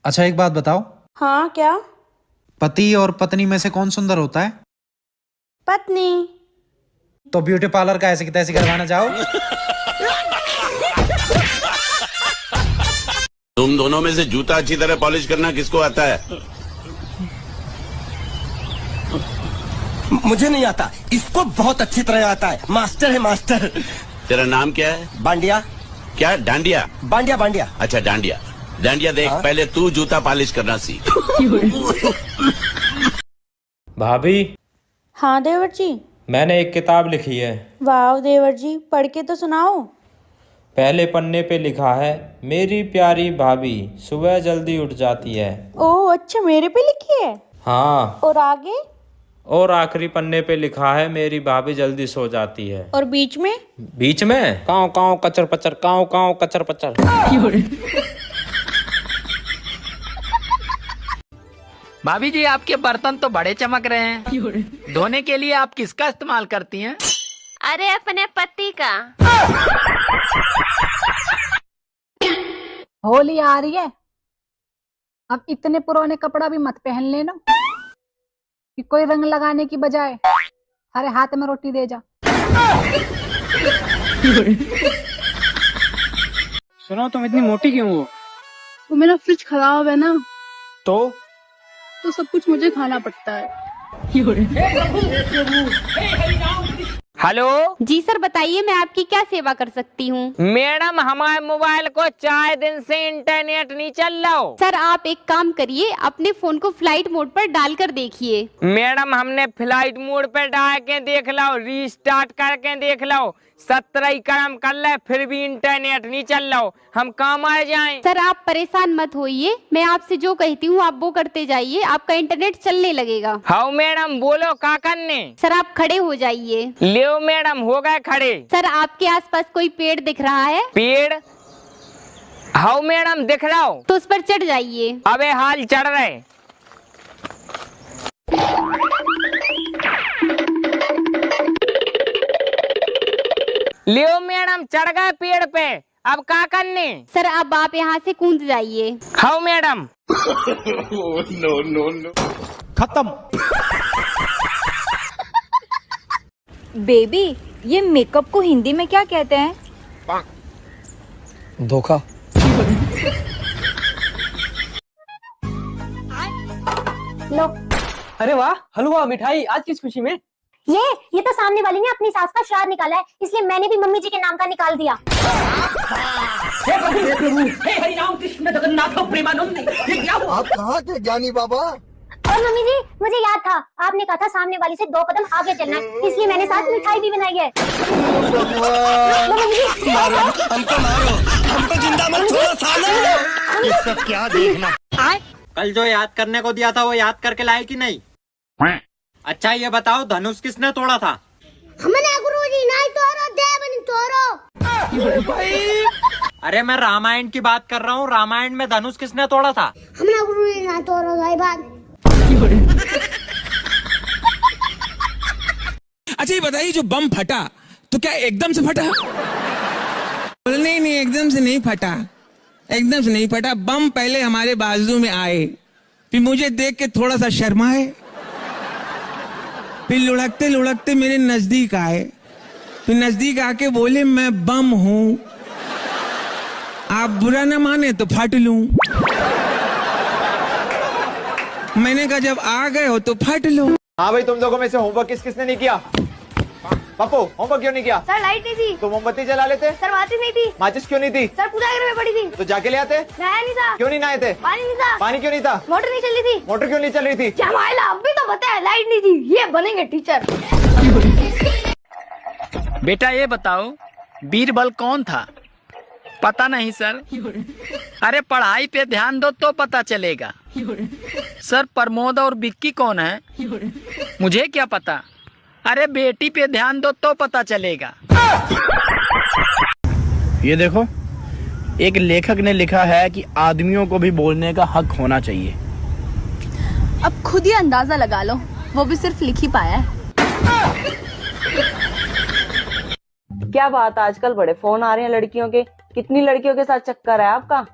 अच्छा एक बात बताओ, हाँ क्या? पति और पत्नी में से कौन सुंदर होता है? पत्नी। तो ब्यूटी पार्लर का ऐसे की तैसे करवाना चाहो? तुम दोनों में से जूता अच्छी तरह पॉलिश करना किसको आता है? मुझे नहीं आता, इसको बहुत अच्छी तरह आता है। मास्टर है मास्टर। तेरा नाम क्या है? बांडिया। क्या? डांडिया? बांडिया बांडिया। अच्छा डांडिया। डांडिया देख, हाँ? पहले तू जूता पॉलिश करना सीख। भाभी, हाँ देवर जी। मैंने एक किताब लिखी है। वाह देवर जी, पढ़ के तो सुनाओ। पहले पन्ने पे लिखा है, मेरी प्यारी भाभी सुबह जल्दी उठ जाती है। ओह अच्छा, मेरे पे लिखी है। हाँ, और आगे? और आखिरी पन्ने पे लिखा है, मेरी भाभी जल्दी सो जाती है। और बीच में? बीच में काव काव कचर पचर, काव काव कचर पचर। भाभी जी, आपके बर्तन तो बड़े चमक रहे हैं। धोने के लिए आप किसका इस्तेमाल करती हैं? अरे अपने पति का। होली आ रही है, अब इतने पुराने कपड़ा भी मत पहन लेना कि कोई रंग लगाने की बजाय अरे हाथ में रोटी दे जा। सुनो, तुम इतनी मोटी क्यों हो? वो मेरा फ्रिज खराब है ना, तो सब कुछ मुझे खाना पड़ता है। हेलो जी सर, बताइए मैं आपकी क्या सेवा कर सकती हूँ? मैडम, हमारे मोबाइल को 4 दिन से इंटरनेट नहीं चल रहा हो। सर आप एक काम करिए, अपने फोन को फ्लाइट मोड पर डालकर देखिए। मैडम, हमने फ्लाइट मोड पे डाल के देख लो, रीस्टार्ट करके देख लो, 17 कर्म कर ले, फिर भी इंटरनेट नहीं चल रहा हो। हम कहाँ मार जाएं? सर आप परेशान मत होइए, मैं आपसे जो कहती हूँ आप वो करते जाइए, आपका इंटरनेट चलने लगेगा। हाँ मैडम, बोलो क्या करने? सर आप खड़े हो जाइए। ले मैडम, हो गए खड़े। सर आपके आसपास कोई पेड़ दिख रहा है? पेड़? हाँ मैडम, दिख रहा हो। तो उस पर चढ़ जाइए। अबे हाल चढ़ रहे। लियो मैडम, चढ़ गए पेड़ पे, अब क्या करने? सर अब आप यहाँ से कूद जाइए। हाँ मैडम। नो। खत्म। बेबी, ये मेकअप को हिंदी में क्या कहते हैं? धोखा। लो। अरे वाह, हलवा मिठाई आज किस खुशी में? ये तो सामने वाली ने अपनी सास का श्राद्ध निकाला है, इसलिए मैंने भी मम्मी जी के नाम का निकाल दिया। हे हरि राम कृष्ण जगन्नाथ प्रेमानंद, ये क्या हुआ? आप कहाँ थे ज्ञानी बाबा? और मम्मी जी, मुझे याद था आपने कहा था सामने वाली से 2 कदम आगे चलना है, इसलिए मैंने साथ मिठाई भी बनाई है। लो मम्मी जी, हमको मारो, हमको जिंदा मत छोड़ो साले। ये सब क्या देखना? कल जो याद करने को दिया था वो याद करके लाए कि नहीं? अच्छा ये बताओ, धनुष किसने तोड़ा था? हमने गुरुजी नहीं तोड़ो, देव तोड़ो। अरे मैं रामायण की बात कर रहा हूँ, रामायण में धनुष किसने तोड़ा था? हमने गुरुजी नहीं तोड़ो भाई बात। अच्छा ये बताइए, जो बम फटा तो क्या एकदम से फटा? नहीं, एकदम से नहीं फटा, एकदम से नहीं फटा। बम पहले हमारे बाजू में आए, फिर मुझे देख के थोड़ा सा शर्माए, फिर लुढ़कते लुढ़कते मेरे नजदीक आए, फिर नजदीक आके बोले मैं बम हूं, आप बुरा न माने तो फट लूं। मैंने कहा जब आ गए हो तो फट लो। हाँ भाई, तुम लोगों में से होमवर्क किसने नहीं किया? पप्पू, होमवर्क क्यों नहीं किया? सर लाइट नहीं थी। तो मोमबत्ती जला लेते। सर माचिस नहीं थी। माचिस क्यों नहीं थी? सर पूजा घर में पड़ी थी। तो जाके ले आते। नहाया नहीं था। क्यों नहीं नहाए थे? पानी नहीं था। पानी क्यों नहीं था? मोटर नहीं चली थी। मोटर क्यों नहीं चल रही थी? जमाइला, अभी तो बताया लाइट नहीं थी। ये बनेंगे टीचर। बेटा ये बताओ, बीरबल कौन था? पता नहीं सर। अरे पढ़ाई पे ध्यान दो तो पता चलेगा। सर प्रमोद और विक्की कौन है? मुझे क्या पता। अरे बेटी पे ध्यान दो तो पता चलेगा। ये देखो, एक लेखक ने लिखा है कि आदमियों को भी बोलने का हक होना चाहिए। अब खुद ही अंदाजा लगा लो, वो भी सिर्फ लिख ही पाया है। क्या बात, आजकल बड़े फोन आ रहे हैं लड़कियों के। कितनी लड़कियों के साथ चक्कर है आपका?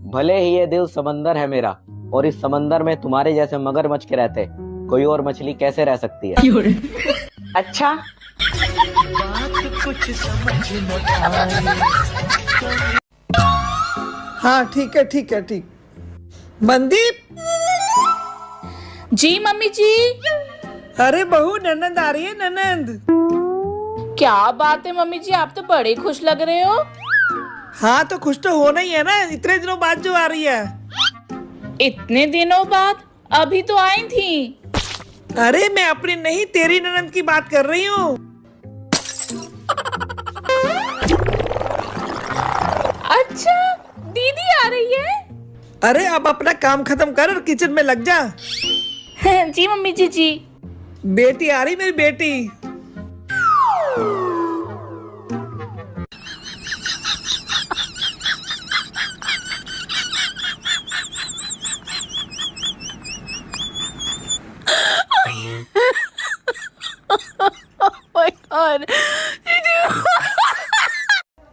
भले ही ये दिल समंदर है मेरा और इस समंदर में तुम्हारे जैसे मगरमच्छ के रहते कोई और मछली कैसे रह सकती है? अच्छा, हाँ ठीक है ठीक है ठीक। मनदीप। जी मम्मी जी। अरे बहू ननंद आ रही है, ननंद। क्या बात है मम्मी जी, आप तो बड़े खुश लग रहे हो। हाँ तो खुश तो होना ही है ना, इतने दिनों बाद जो आ रही है। इतने दिनों बाद? अभी तो आई थी। अरे मैं अपनी नहीं तेरी ननंद की बात कर रही हूँ। अच्छा, दीदी आ रही है। अरे अब अपना काम खत्म कर और किचन में लग जा। जी मम्मी जी जी। बेटी आ रही, मेरी बेटी।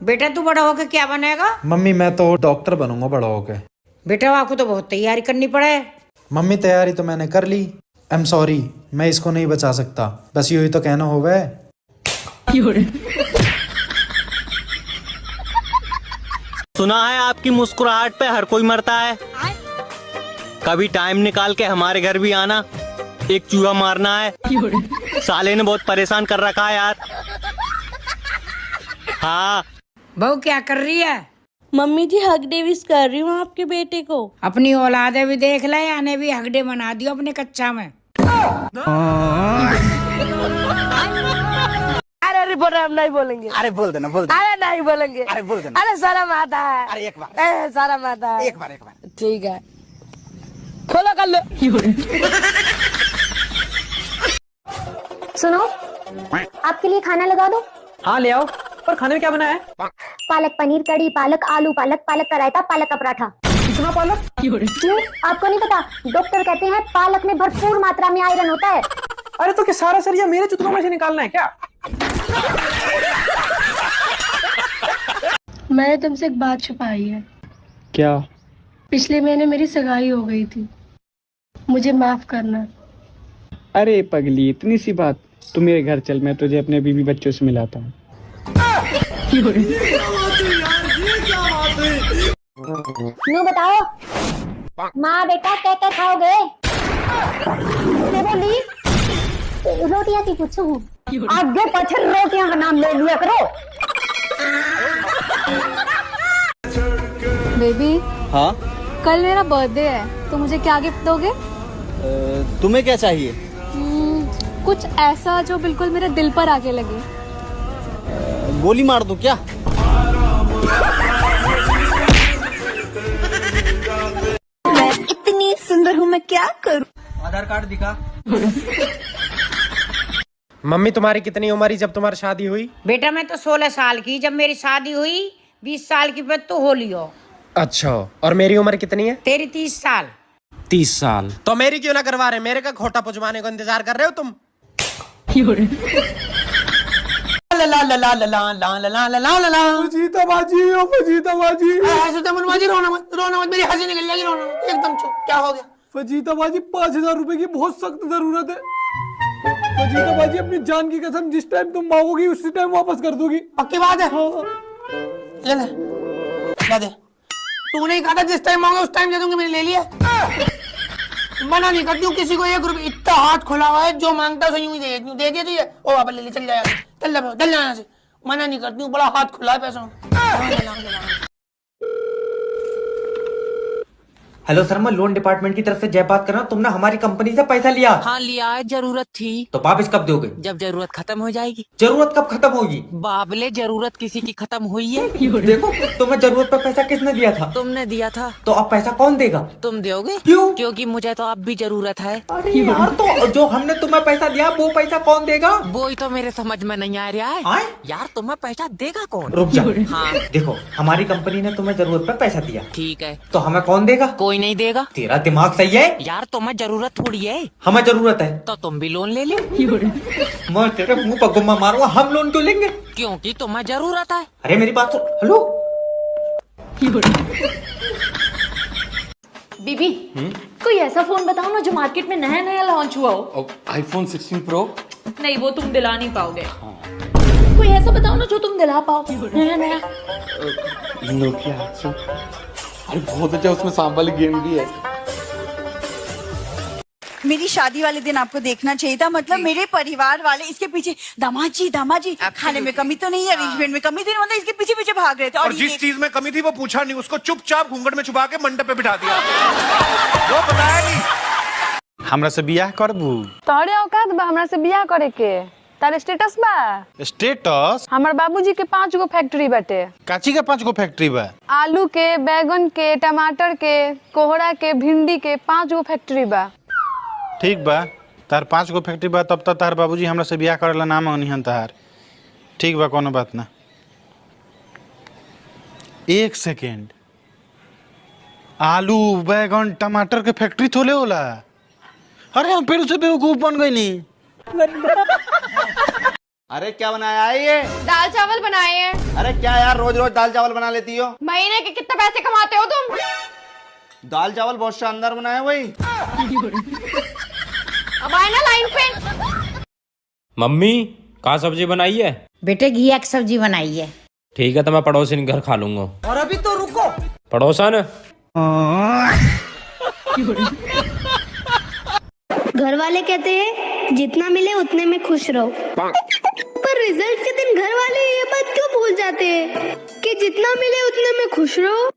बेटा तू बड़ा होकर क्या बनेगा? मम्मी मैं तो डॉक्टर बनूंगा बड़ा होके। बेटा आपको तो बहुत तैयारी करनी पड़े। मम्मी तैयारी तो मैंने कर ली। आई एम सॉरी, मैं इसको नहीं बचा सकता। बस यही तो कहना होगा। सुना है आपकी मुस्कुराहट पे हर कोई मरता है। कभी टाइम निकाल के हमारे घर भी आना, एक चूहा मारना है। साले ने बहुत परेशान कर रखा है यार। हाँ बहू क्या कर रही है? मम्मी जी हग डेविस कर रही हूँ आपके बेटे को। अपनी औलादे भी देख ले, आने भी हगडे बना दियो अपने कच्चा में। अरे बोल रहे हम नहीं बोलेंगे। अरे बोल देना, बोल देना। अरे नहीं बोलेंगे। अरे बोल देना। अरे शर्म आता है। अरे एक बार, शर्म आता है। एक बार, एक बार। ठीक है, खोलो कर लो। सुनो, आपके लिए खाना लगा दो। हाँ ले आओ। और खाने में क्या बना है? पालक पनीर, कड़ी, पालक आलू, पालक का रायता, पालक का पराठा। कितना पालक? क्यों, आपको नहीं पता? डॉक्टर कहते हैं पालक में भरपूर मात्रा में आयरन होता है। अरे तो क्या सारा सरिया मेरे चुतकों में से निकालना है क्या? मैंने तुमसे एक बात छुपाई है। क्या? पिछले महीने मेरी सगाई हो गई थी, मुझे माफ करना। अरे पगली, इतनी सी बात। तू मेरे घर चल, मैं तुझे अपने बीवी बच्चों से मिलाता हूँ। नो बताओ, माँ बेटा क्या क्या खाओगे? मैं बोली रोटियां की पूछू। आगे पीछे रोटियां का नाम ले लिया करो। बेबी, हाँ कल मेरा बर्थडे है, तो मुझे क्या गिफ्ट दोगे? तुम्हें क्या चाहिए? कुछ ऐसा जो बिल्कुल मेरे दिल पर आके लगे। गोली मार दूं क्या? मैं इतनी सुंदर हूँ, मैं क्या करूँ? आधार कार्ड दिखा। मम्मी तुम्हारी कितनी उम्र ही जब तुम्हारी शादी हुई? बेटा मैं तो 16 साल की जब मेरी शादी हुई। 20 साल की तो हो लियो। अच्छा, और मेरी उम्र कितनी है? तेरी 30 साल। 30 साल। तो मेरी क्यों ना करवा रहे? मेरे का खोटा पुजवाने को इंतजार कर रहे हो तुम? फजीता बाजी, ओ फजीता बाजी। रोना मत, मेरी हंसी निकल जाएगी। रोना मत, एकदम चुप। क्या हो गया? फजीता बाजी 5000 रुपए की बहुत सख्त जरूरत है। फजीता बाजी अपनी जान की कसम, जिस टाइम तुम मांगोगी उसी टाइम वापस कर दूंगी। पक्की बात है? ले ले, ला दे। तूने ही कहा था जिस टाइम मांगे उस टाइम दे दूंगी, मैंने ले लिया। मना नहीं करती हूँ किसी को। 1 रुपये इतना हाथ खुला हुआ है, जो मांगता है यूं ही दे देती हूँ। दे दिया तो ये ओ वापस ले ले, चल जाएगा। चल जाना से। मना नहीं करती हूँ, बड़ा हाथ खुला है पैसों में। हेलो सर, मैं लोन डिपार्टमेंट की तरफ से जय बात कर रहा हूँ। तुमने हमारी कंपनी से पैसा लिया? हाँ लिया है, जरूरत थी। तो वापस कब दोगे? जब जरूरत खत्म हो जाएगी। जरूरत कब खत्म होगी? बाबले, जरूरत किसी की खत्म हुई है। देखो, तुम्हें जरूरत पर पैसा किसने दिया था? तुमने दिया था। तो अब पैसा कौन देगा? तुम दोगे। क्यों? क्योंकि मुझे तो अब भी जरूरत है। अरे यार, तो जो हमने तुम्हें पैसा दिया वो पैसा कौन देगा? वो ही तो मेरे समझ में नहीं आ रहा है। आए? यार तुम्हें पैसा देगा कौन? रुक जा। हाँ देखो, हमारी कंपनी ने तुम्हें जरूरत पर पैसा दिया। ठीक है, तो हमें कौन देगा? कोई नहीं देगा। तेरा दिमाग सही है? यार तुम्हें जरूरत थोड़ी है। हमें जरूरत है तो तुम भी लोन ले लो। मैं तेरे मुंह पर गुम्मा मारूंगा। हम लोन क्यों लेंगे? क्योंकि तुम्हें जरूरत है। अरे मेरी बात सुन। हेलो, बीबी कोई ऐसा फोन बताओ ना जो मार्केट में नया नया लॉन्च हुआ हो। iPhone 16 Pro। नहीं, वो तुम दिला नहीं पाओगे। कोई ऐसा बताओ ना जो तुम दिला पाओ नया नया। Nokia 800। अरे बहुत अच्छा, उसमें सांप वाली गेम भी है। मेरी शादी वाले दिन आपको देखना चाहिए था, मतलब मेरे परिवार वाले इसके पीछे दामाद जी खाने में कमी तो नहीं है, अरेंजमेंट में कमी थी, मतलब इसके पीछे पीछे भाग रहे थे। और जिस चीज में कमी थी वो पूछा नहीं, उसको चुपचाप घूंघट में छुपा के मंडप पे बिठा दिया। वो बताया नहीं। हमरा से बियाह करबू? तोहरे औकात बा हमरा से बियाह करे के? तार स्टेटस बा? स्टेटस? हमार बाबूजी के 5 गो फैक्ट्री बाटे। काची के 5 गो फैक्ट्री बा? आलू के, बैगन के, टमाटर के, कोहड़ा के, भिंडी के 5 गो फैक्ट्री बा। ठीक बा, तार 5 गो फैक्ट्री बा, तब तक तार बाबूजी हमरा से बियाह करेला ना मांगनिहन तार। ठीक बा, कोनो बात ना। 1 सेकेंड, आलू, बैगन, टमाटर के फैक्ट्री थोले होला? अरे हम फिर से बेवकूफ बन गई नहीं। अरे क्या बनाया है ये? दाल चावल बनाए हैं। अरे क्या यार, रोज रोज दाल चावल बना लेती हो? महीने के कितने पैसे कमाते हो तुम? दाल चावल बहुत शानदार बनाया वही। अब आए ना लाइन पे। मम्मी कहाँ सब्जी बनाई है? बेटे घिया की सब्जी बनाई है। ठीक है, तो मैं पड़ोसन के घर खा लूंगा। और अभी तो रुको। पड़ोसन? घर वाले कहते हैं जितना मिले उतने में खुश रहो, पर रिजल्ट के दिन घर वाले ये बात क्यों भूल जाते हैं कि जितना मिले उतने में खुश रहो।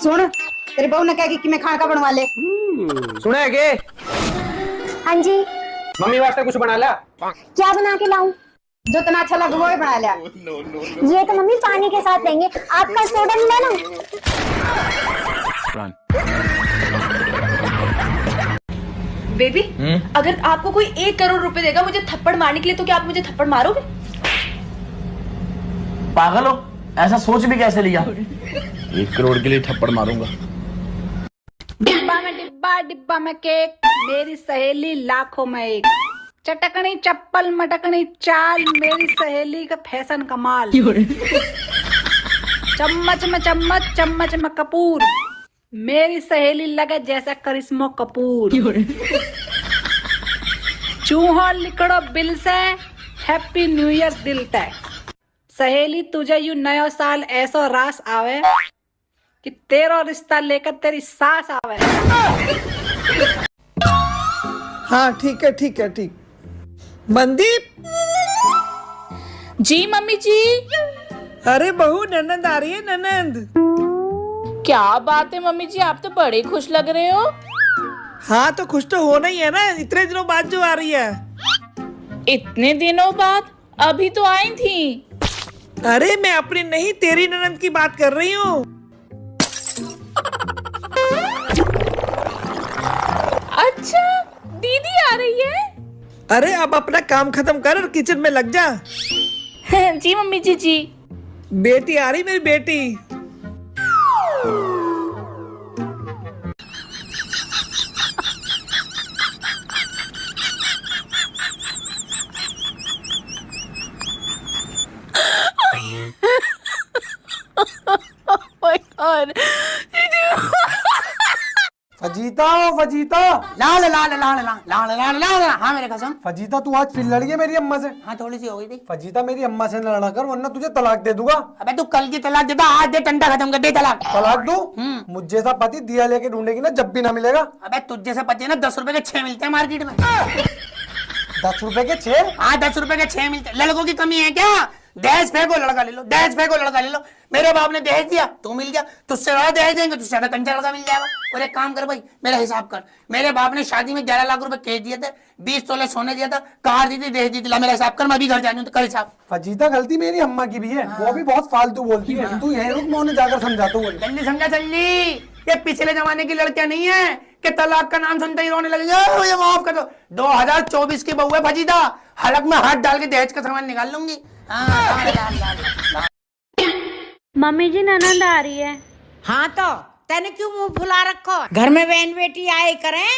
सुन, तेरे बहू ने कहा कि मैं खाना का बनवा ले। सुना है के? हाँ जी। मम्मी वास्ते कुछ बना ला। क्या बना के लाऊं? जो तना अच्छा लगे वो ही बना लिया। ये तो मम्मी पानी के साथ लेंगे, आपका सोडा मिला ना। बेबी अगर आपको कोई 1 करोड़ रुपए देगा मुझे थप्पड़ मारने के लिए, तो क्या आप मुझे थप्पड़ मारोगे? पागल हो, ऐसा सोच भी कैसे लिया? 1 करोड़ के लिए थप्पड़ मारूंगा। डिब्बा में डिब्बा, डिब्बा में केक, मेरी सहेली लाखों में एक। चटकनी चप्पल मटकनी चाल, मेरी सहेली का फैशन कमाल। चम्मच में चम्मच, चम्मच में कपूर, मेरी सहेली लगे जैसा करिश्मा कपूर। चूहा लिखड़ो बिल से, हैप्पी न्यू ईयर दिल तय। सहेली तुझे यू नया साल ऐसा रास आवे कि तेरा रिश्ता लेकर तेरी सास आवे। हाँ ठीक है ठीक है ठीक। मनदीप जी मम्मी जी। अरे बहू ननंद आ रही है, ननंद। क्या बात है मम्मी जी, आप तो बड़े खुश लग रहे हो। हाँ तो खुश तो होना ही है ना, इतने दिनों बाद जो आ रही है। इतने दिनों बाद? अभी तो आई थी। अरे मैं अपनी नहीं तेरी ननंद की बात कर रही हूँ। अच्छा दीदी आ रही है? अरे अब अपना काम खत्म कर और किचन में लग जा। जी मम्मी जी जी। बेटी आ रही, मेरी बेटी। फजीता फजीता, लाल लाल लाल लाल लाल लाल लाल। हाँ मेरे कसम। फजीता तू आज फिर लड़ गई मेरी अम्मा से। हाँ थोड़ी सी हो गई थी। फजीता मेरी अम्मा से न लड़ा कर, वरना तुझे तलाक दे दूंगा। अबे तू कल की तलाक देता, आज दे, टंटा खत्म कर दे तलाक। तलाक दूं? मुझ जैसा पति दिया लेके ढूंढेगी ना, जब भी ना मिलेगा। अबे तुझ जैसा पति ना 10 रुपए के 6 मिलते हैं मार्केट में। 10 रुपए के 6? हाँ 10 रुपए के 6 मिलते। लड़कों की कमी है क्या? दहेज फेंको लड़का ले लो, दहेज फेंको लड़का ले लो। मेरे बाप ने दहेज दिया, तू मिल गया, तुझसे ज्यादा दहेज देंगे, तुझसे ज्यादा कंचा लड़का मिल जाएगा। और एक काम कर भाई, मेरा हिसाब कर। मेरे बाप ने शादी में 11 लाख रुपए कैश दिए थे, 20 तोले सोने दिया था, कार दी थी, दहेज दी थी। ला मेरा हिसाब कर, मैं अभी घर जा रही हूँ, तो कर हिसाब। फजीता गलती मेरी अम्मा की भी है, वो भी बहुत फालतू बोलती है। तू यहीं रुक, मैं उन्हें जाकर समझाता हूँ। जल्दी समझा जल्दी। ये पिछले जमाने की लड़कियां नहीं है कि तलाक का नाम सुनते ही रोने लगेंगे, मुझे माफ कर दो। 2024 की बहू है फजीता, हलक में हाथ डाल के दहेज का सामान निकाल लूंगी। मम्मी जी ननंद आ रही है। हाँ तो तेने क्यों मुंह फुला रखो? घर में बहन बेटी आए करें,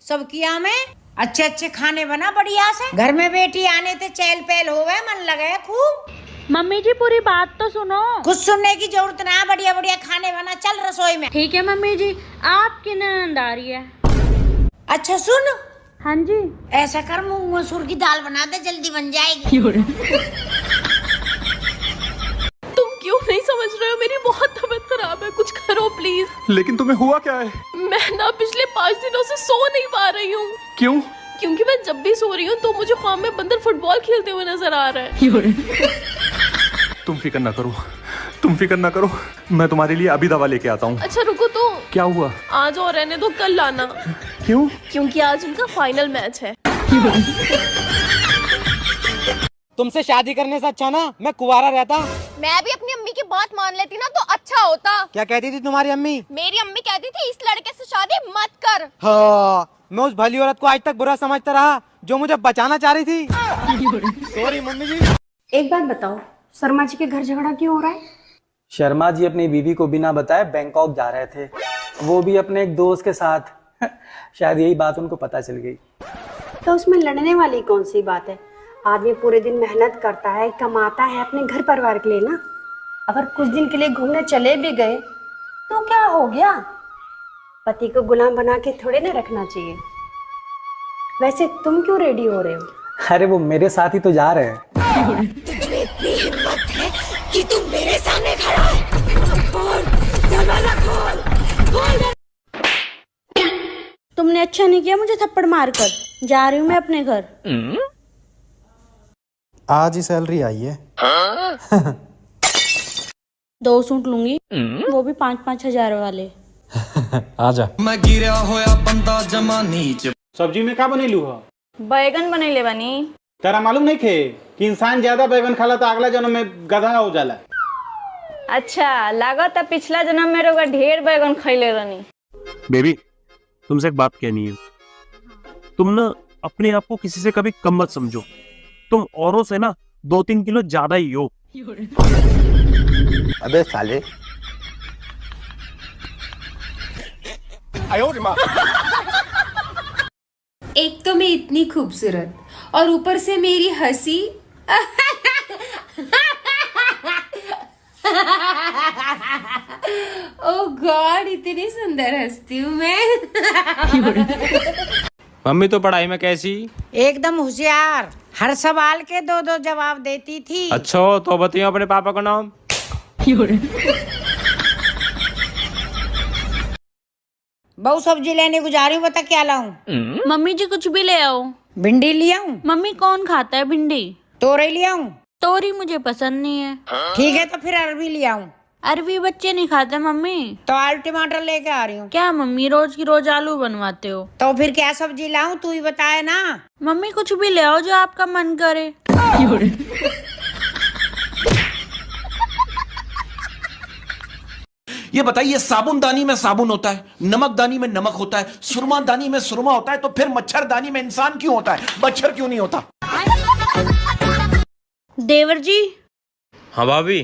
सब किया में अच्छे अच्छे खाने बना बढ़िया से। घर में बेटी आने ते चहल पहल होवे, मन लगे खूब। मम्मी जी पूरी बात तो सुनो। कुछ सुनने की जरूरत ना, बढ़िया बढ़िया खाने बना, चल रसोई में। ठीक है मम्मी जी, आपकी ननद आ रही है। अच्छा सुन। हाँ जी। ऐसा कर, मूंग मसूर की दाल बना दे, जल्दी बन जाएगी। तुम क्यों नहीं समझ रहे हो? मेरी बहुत तबीयत खराब है, कुछ करो प्लीज। लेकिन तुम्हें हुआ क्या है? मैं ना पिछले 5 दिनों से सो नहीं पा रही हूँ। क्यों? क्योंकि मैं जब भी सो रही हूँ तो मुझे ख्वाब में बंदर फुटबॉल खेलते हुए नजर आ रहा है। तुम फिक्र ना करो, तुम फिक्र ना करो, मैं तुम्हारे लिए अभी दवा लेके आता हूँ। अच्छा रुको तो। क्या हुआ? आज और रहने दो, कल लाना। क्यों? क्योंकि आज उनका फाइनल मैच है। तुमसे शादी करने से अच्छा ना मैं कुंवारा रहता। मैं भी अपनी अम्मी की बात मान लेती ना तो अच्छा होता। क्या कहती थी तुम्हारी अम्मी? मेरी अम्मी कहती थी इस लड़के से शादी मत कर। हाँ, मैं उस भली औरत को आज तक बुरा समझता रहा जो मुझे बचाना चाह रही थी। सॉरी मम्मी जी। एक बात बताओ, शर्मा जी के घर झगड़ा क्यों हो रहा है? शर्मा जी अपनी बीवी को बिना बताए बैंकॉक जा रहे थे, वो भी अपने एक दोस्त के साथ। शायद यही बात उनको पता चल गई। तो उसमें लड़ने वाली कौन सी बात है? आदमी पूरे दिन मेहनत करता है, कमाता है अपने घर परिवार के लिए ना। अगर कुछ दिन के लिए घूमने चले भी गए तो क्या हो गया? पति को गुलाम बना के थोड़े ना रखना चाहिए। वैसे तुम क्यों रेडी हो रहे हो? अरे वो मेरे साथ ही तो जा रहे हैं। तुझमें इतनी हिम्मत है कि तुम मेरे सामने खड़ा है? तुमने अच्छा नहीं किया मुझे थप्पड़ मारकर। जा रही हूँ मैं अपने घर। आज ही सैलरी आई है। 2 सूट लूंगी, वो भी 5-5 हजार वाले। आजा। मैं गिरा होया बंदा जमा नीच। सब्जी में का बनेलू हो? बैगन बनैले बनी। तेरा मालूम नहीं खे कि इंसान ज्यादा बैगन खाला तो अगला जन्म में गधा हो जाला। अच्छा लागत पिछला जन्म में रोगा ढेर बैगन खैले रहनी। बेबी तुमसे एक बात कहनी है, तुम ना अपने आप को किसी से कभी कम मत समझो। तुम औरों से ना 2-3 किलो ज्यादा ही हो। अबे साले। एक तो मैं इतनी खूबसूरत और ऊपर से मेरी हंसी। ओह गॉड, इतनी सुंदर हंसती हूँ मैं। मम्मी तो पढ़ाई में कैसी? एकदम होशियार, हर सवाल के 2-2 जवाब देती थी। अच्छा तो बताइए अपने पापा का नाम। बहु सब्जी लेने को जा रही हूँ, बता क्या लाऊं? मम्मी जी कुछ भी ले आओ। भिंडी ले आऊं? मम्मी कौन खाता है भिंडी? तोरई ले आऊं? तोरी मुझे पसंद नहीं है। ठीक है तो फिर अरबी ले आऊं? अरबी बच्चे नहीं खाते मम्मी। तो आलू टमाटर लेके आ रही हूँ। क्या मम्मी रोज की रोज आलू बनवाते हो? तो फिर क्या सब्जी लाऊं, तू ही बताए ना। मम्मी कुछ भी ले आओ जो आपका मन करे। ये बताइए, साबुनदानी में साबुन होता है, नमकदानी में नमक होता है, सुरमादानी में सुरमा होता है, तो फिर मच्छरदानी में इंसान क्यों होता है? मच्छर क्यों नहीं होता? देवर जी। हाँ भाभी।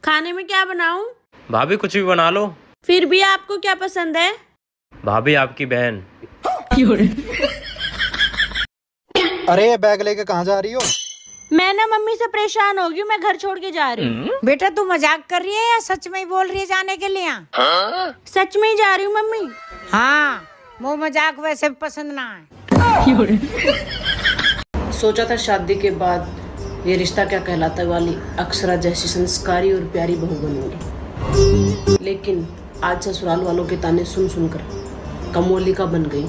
खाने में क्या बनाऊं? भाभी कुछ भी बना लो। फिर भी आपको क्या पसंद है? भाभी आपकी बहन। अरे बैग लेके कहाँ जा रही हो? मैं ना मम्मी से परेशान हो गई, मैं घर छोड़ के जा रही हूँ। बेटा तू मजाक कर रही है या सच में ही बोल रही है जाने के लिए? सच में ही जा रही हूँ मम्मी। हाँ, वो मजाक वैसे पसंद ना है। सोचा था शादी के बाद ये रिश्ता क्या कहलाता वाली अक्षरा जैसी संस्कारी और प्यारी बहू बनूंगी, लेकिन आज ससुराल वालों के ताने सुन सुनकर कमोलिका बन गई।